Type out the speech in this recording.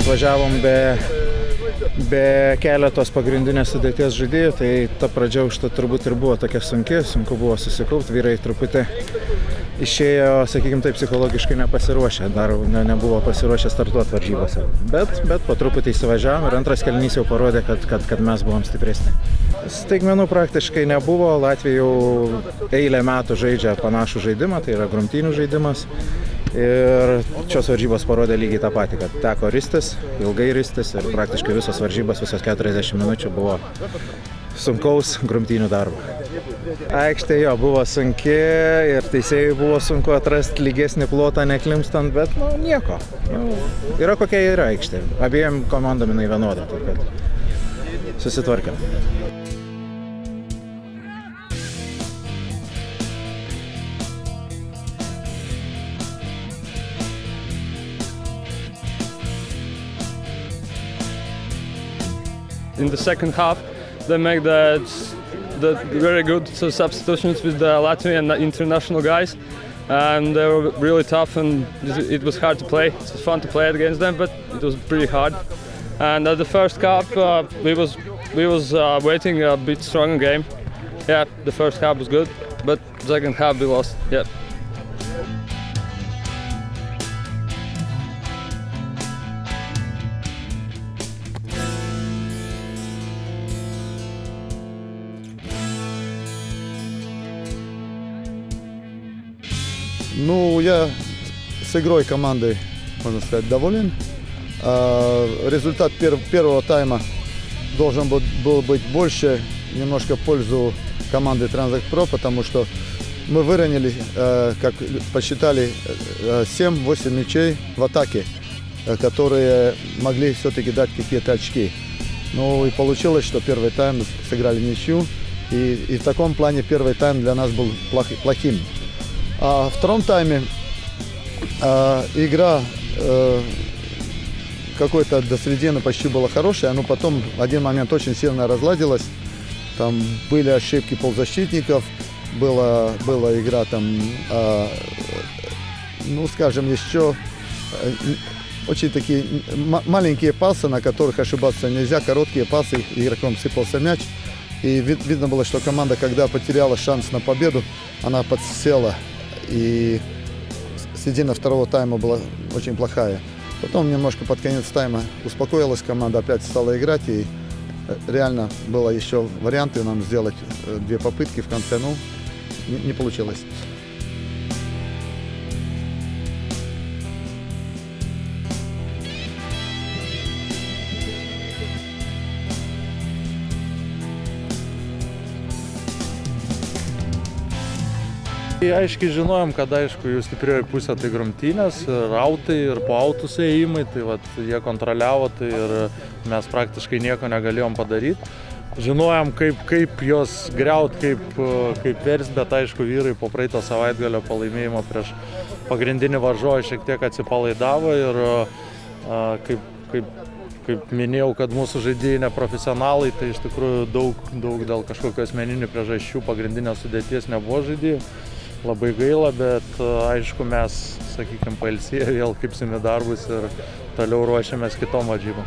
atvažiavom be keletos pagrindinės sudėties žaidėjų, tai ta pradžia užtat turbūt ir buvo tokia sunku buvo susikaupti, vyrai truputį išėjo, sakykime taip, psichologiškai nepasiruošę, dar nebuvo pasiruošę startuoti varžybose. Bet po truputį įsivažiavom ir antras kėlinys jau parodė, kad mes buvom stipresni. Staigmenų praktiškai nebuvo, Latvija jau eilę metų žaidžia panašų žaidimą, tai yra grumtynių žaidimas. Ir šios varžybos parodė lygiai tą patį, kad teko ristis, ilgai ristis ir praktiškai visos varžybos, visos 40 minučių buvo sunkaus grumtynių darbo. Aikštė jo buvo sunki ir teisėjui buvo sunku atrasti lygesnį plotą neklimstant, bet nieko. Yra kokia yra aikštė. Abiem komandom jinai vienoda, taip kad susitvarkėm. In the second half, they make the very good substitutions with the Latvian international guys, and they were really tough, and it was hard to play. It was fun to play against them, but it was pretty hard. And at the first half, we was waiting a bit stronger game. Yeah, the first half was good, but second half we lost. Yeah. Ну, я с игрой команды, можно сказать, доволен. Результат первого тайма должен был быть больше, немножко в пользу команды Transact Pro, потому что мы выронили, как посчитали, 7-8 мячей в атаке, которые могли все-таки дать какие-то очки. Ну и получилось, что первый тайм сыграли ничью, и в таком плане первый тайм для нас был плохим. А в втором тайме игра какой-то до середины почти была хорошая, но потом в один момент очень сильно разладилась. Там были ошибки полузащитников, была игра там, ну скажем, еще очень такие маленькие пасы, на которых ошибаться нельзя, короткие пасы, игроком сыпался мяч. И видно было, что команда, когда потеряла шанс на победу, она подсела. И середина второго тайма была очень плохая. Потом немножко под конец тайма успокоилась команда, опять стала играть. И реально было еще варианты нам сделать 2 попытки в конце, но не получилось. Aiškiai žinojom, kad aišku jų stiprioji pusė tai grumtynės, rautai ir po autų ėjimai, tai vat, jie kontroliavo tai ir mes praktiškai nieko negalėjom padaryti. Žinojom, kaip jos griaut, kaip vers, bet aišku vyrai po praeito savaitgalio pralaimėjimo prieš pagrindinį varžovą šiek tiek atsipalaidavo ir kaip minėjau, kad mūsų žaidėjai neprofesionalai, tai iš tikrųjų daug dėl kažkokio asmeninių priežasčių pagrindinės sudėties nebuvo žaidėjų. Labai gaila, bet aišku mes, sakykime, pailsėję vėl kaip simi darbus ir toliau ruošiamės kitom varžybom.